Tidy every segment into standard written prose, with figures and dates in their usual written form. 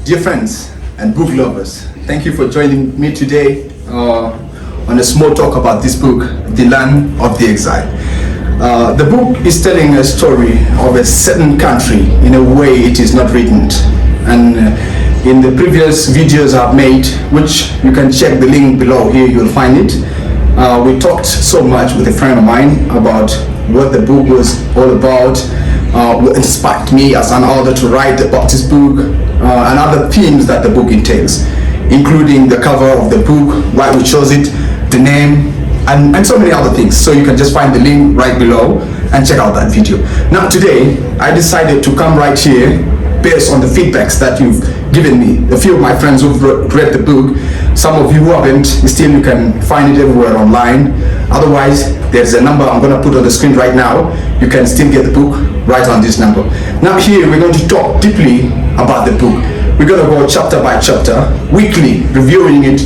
Dear friends and book lovers, thank you for joining me today on a small talk about this book, The Land of the Exile. The book is telling a story of a certain country in a way it is not written. And in the previous videos I've made, which you can check the link below here, you'll find it. We talked so much with a friend of mine about what the book was all about, what inspired me as an author to write about this book, and other themes that the book entails, including the cover of the book, why we chose it, the name, and so many other things. So you can just find the link right below and check out that video. Now today, I decided to come right here based on the feedbacks that you've given me. A few of my friends who've read the book, some of you who haven't, still you can find it everywhere online. Otherwise, there's a number I'm going to put on the screen right now. You can still get the book right on this number. Now here, we're going to talk deeply about the book. We're going to go chapter by chapter, weekly, reviewing it,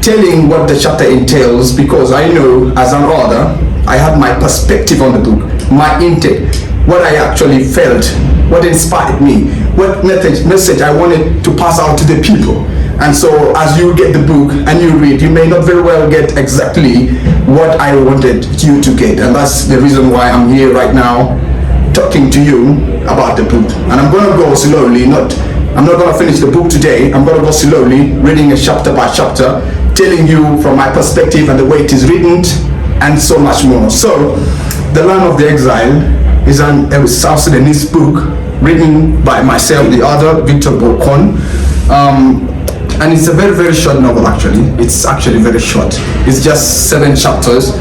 telling what the chapter entails, because I know as an author, I have my perspective on the book, my intake, what I actually felt, what inspired me, what message I wanted to pass out to the people. And so as you get the book and you read, you may not very well get exactly what I wanted you to get. And that's the reason why I'm here right now talking to you about the book. And I'm going to go slowly, I'm not going to finish the book today. I'm going to go slowly, reading a chapter by chapter, telling you from my perspective and the way it is written, and so much more. So, The Land of the Exile is a South Sudanese book written by myself, the author, Victor Bokon. And it's a very, very short novel actually. It's actually very short. It's just 7 chapters.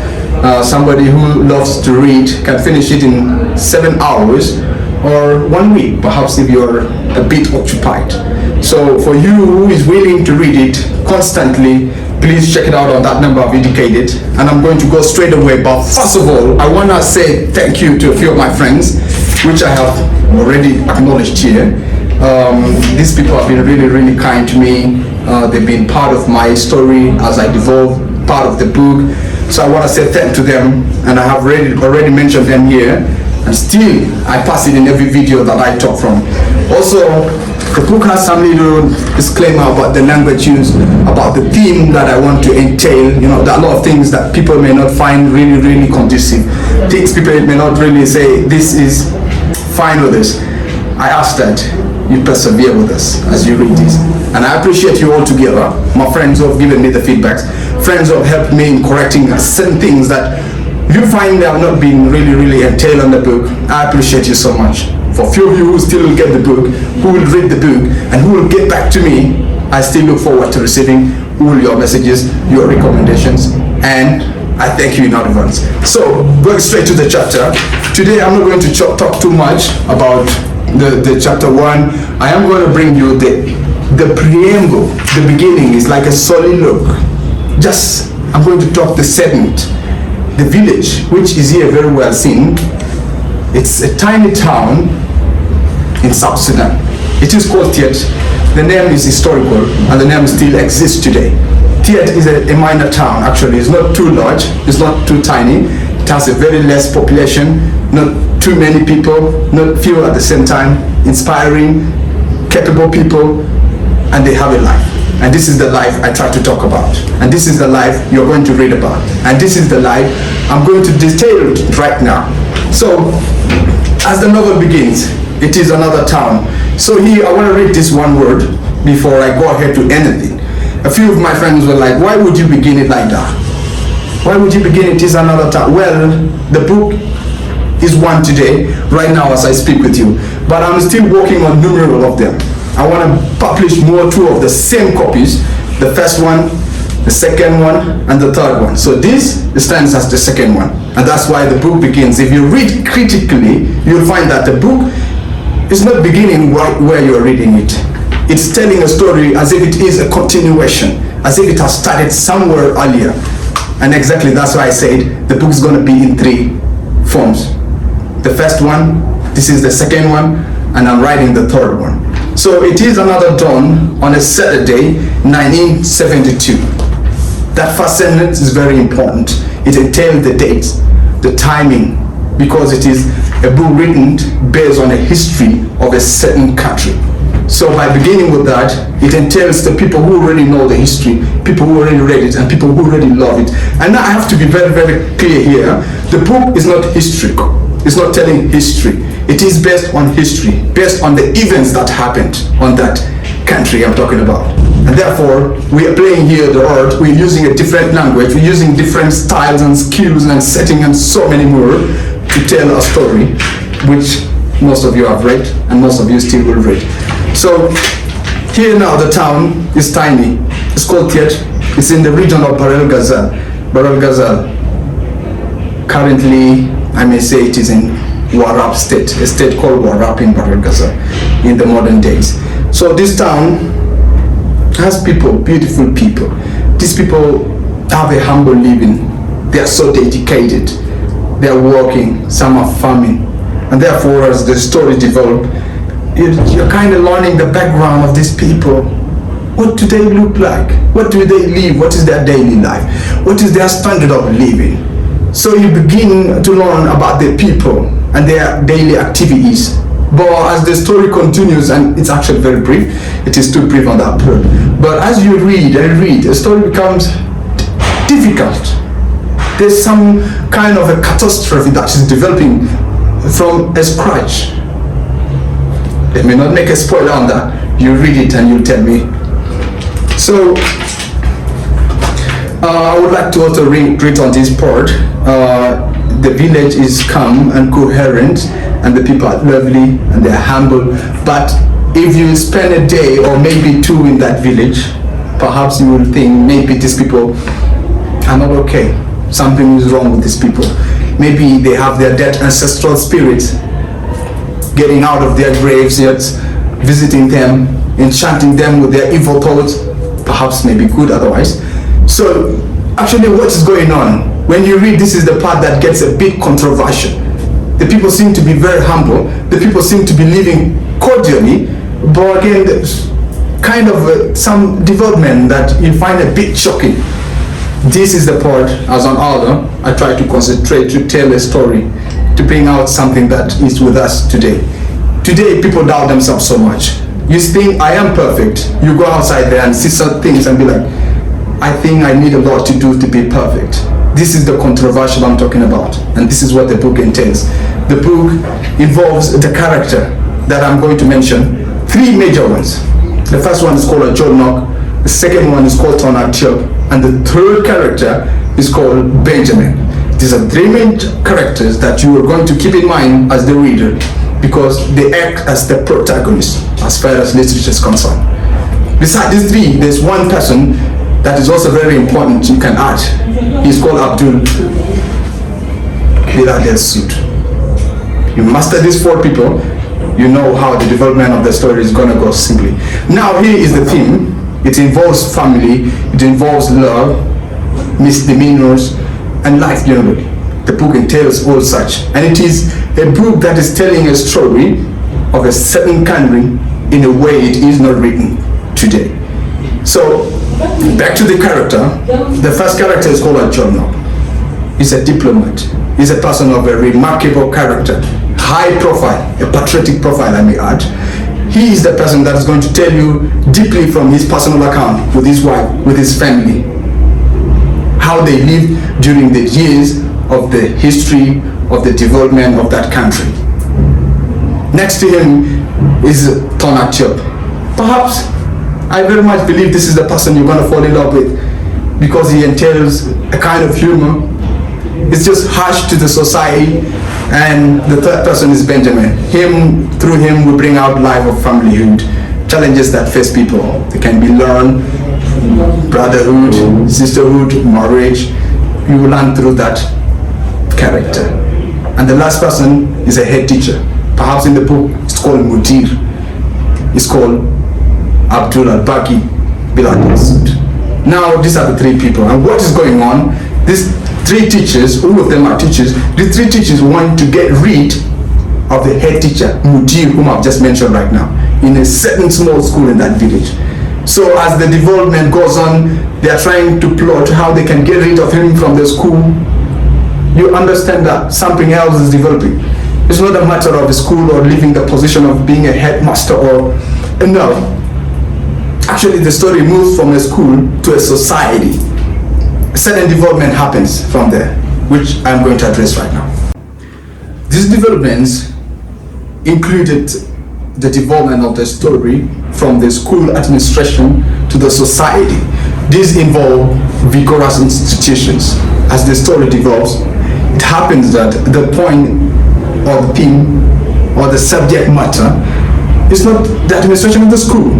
Somebody who loves to read can finish it in 7 hours or 1 week, perhaps if you're a bit occupied. So for you who is willing to read it constantly, please check it out on that number I've indicated. And I'm going to go straight away. But first of all, I want to say thank you to a few of my friends, which I have already acknowledged here. These people have been really, really kind to me. They've been part of my story as I develop part of the book. So I want to say thank to them, and I have already mentioned them here. And still, I pass it in every video that I talk from. Also, the book has some little disclaimer about the language used, about the theme that I want to entail. You know, there are a lot of things that people may not find really, really conducive. Things people may not really say, this is fine with this. I ask that you persevere with us as you read this. And I appreciate you all together, my friends who have given me the feedbacks, friends who have helped me in correcting certain things that you find they have not been really entailed on the book. I appreciate you so much. For few of you who still will get the book, who will read the book, and who will get back to me, I still look forward to receiving all your messages, your recommendations, and I thank you in advance. So, going straight to the chapter. Today I'm not going to talk too much about the chapter 1. I am going to bring you the preamble. The beginning is like a solid look. I'm going to talk the segment. The village, which is here very well seen. It's a tiny town in South Sudan. It is called Tiet. The name is historical and the name still exists today. Tiet is a minor town actually. It's not too large, it's not too tiny. It has a very less population, not too many people, not few at the same time, inspiring, capable people, and they have a life. And this is the life I try to talk about. And this is the life you're going to read about. And this is the life I'm going to detail right now. So, as the novel begins, it is another town. So here, I want to read this one word before I go ahead to anything. A few of my friends were like, why would you begin it like that? Why would you begin it is another town? Well, the book is one today, right now as I speak with you. But I'm still working on numerous of them. I want to publish more 2 of the same copies. The first one, the second one, and the third one. So this stands as the second one. And that's why the book begins. If you read critically, you'll find that the book is not beginning right where you're reading it. It's telling a story as if it is a continuation, as if it has started somewhere earlier. And exactly that's why I said the book is going to be in 3 forms. The first one, this is the second one, and I'm writing the third one. So it is another dawn on a Saturday, 1972. That first sentence is very important. It entails the dates, the timing, because it is a book written based on a history of a certain country. So by beginning with that, it entails the people who already know the history, people who already read it, and people who already love it. And now I have to be very, very clear here. The book is not historical. It's not telling history. It is based on history, based on the events that happened on that country I'm talking about. And therefore, we are playing here the art, we're using a different language, we're using different styles and skills and setting and so many more to tell a story, which most of you have read and most of you still will read. So here now the town is tiny. It's called Tiet. It's in the region of Bahr el Ghazal. Bahr el Ghazal. Currently, I may say it is in Warrap state, a state called Warrap in Bahr el Ghazal in the modern days. So this town has people, beautiful people. These people have a humble living. They are so dedicated. They are working, some are farming. And therefore, as the story develops, you're kind of learning the background of these people. What do they look like? What do they live? What is their daily life? What is their standard of living? So you begin to learn about the people and their daily activities. But as the story continues, and it's actually very brief, it is too brief on that part. But as you read and read, the story becomes difficult. There's some kind of a catastrophe that is developing from a scratch. Let me not make a spoiler on that. You read it and you tell me. So I would like to also read on this part. The village is calm and coherent, and the people are lovely and they are humble. But if you spend a day or maybe two in that village, perhaps you will think maybe these people are not okay. Something is wrong with these people. Maybe they have their dead ancestral spirits getting out of their graves, yet visiting them, enchanting them with their evil thoughts, perhaps maybe good otherwise. So actually what is going on? When you read, this is the part that gets a bit controversial. The people seem to be very humble. The people seem to be living cordially, but again, there's kind of some development that you find a bit shocking. This is the part, as an author, I try to concentrate to tell a story, to bring out something that is with us today. Today, people doubt themselves so much. You think, I am perfect. You go outside there and see some things and be like, I think I need a lot to do to be perfect. This is the controversial I'm talking about, and this is what the book entails. The book involves the character that I'm going to mention, three major ones. The first one is called Ajolnok, the second one is called Tonak Chop, and the third character is called Benjamin. These are three main characters that you are going to keep in mind as the reader, because they act as the protagonist as far as literature is concerned. Besides these three, there's one person that is also very important you can add. He's called Abdul Bilal Sud. You master these four people, you know how the development of the story is going to go simply. Now here is the theme. It involves family, it involves love, misdemeanors, and life generally. The book entails all such. And it is a book that is telling a story of a certain country in a way it is not written today. So, back to the character. The first character is called Ajolnok. He's a diplomat. He's a person of a remarkable character, high profile, a patriotic profile I may add. He is the person that is going to tell you deeply from his personal account with his wife, with his family, how they lived during the years of the history of the development of that country. Next to him is Tonak Chop. Perhaps I very much believe this is the person you're going to fall in love with, because he entails a kind of humor. It's just harsh to the society. And the third person is Benjamin. Through him we bring out life of familyhood, challenges that face people. They can be learned, brotherhood, sisterhood, marriage. You will learn through that character. And the last person is a head teacher. Perhaps in the book it's called Mudir. It's called Abdul Al-Baki Bilal Sud. Now these are the three people. And what is going on? These three teachers, all of them are teachers, the three teachers want to get rid of the head teacher, Mudir, whom I've just mentioned right now, in a certain small school in that village. So as the development goes on, they are trying to plot how they can get rid of him from the school. You understand that something else is developing. It's not a matter of a school or leaving the position of being a headmaster or No. Actually, the story moves from a school to a society. A certain development happens from there, which I'm going to address right now. These developments included the development of the story from the school administration to the society. These involve vigorous institutions. As the story develops, it happens that the point or the theme or the subject matter is not the administration of the school.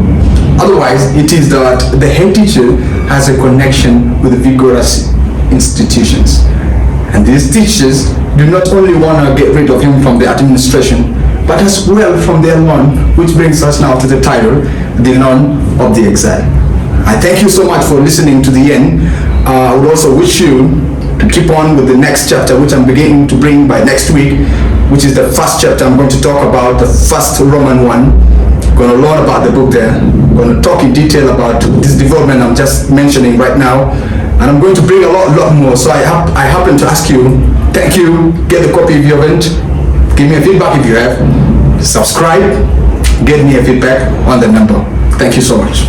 Otherwise, it is that the head teacher has a connection with the vigorous institutions. And these teachers do not only want to get rid of him from the administration, but as well from their loan, which brings us now to the title, The Loan of the Exile. I thank you so much for listening to the end. I would also wish you to keep on with the next chapter, which I'm beginning to bring by next week, which is the first chapter. I'm going to talk about the first Roman one. Going to learn about the book there. I'm going to talk in detail about this development I'm just mentioning right now. And I'm going to bring a lot more. So I happen to ask you, thank you, get the copy if you haven't. Give me a feedback if you have. Subscribe, get me a feedback on the number. Thank you so much.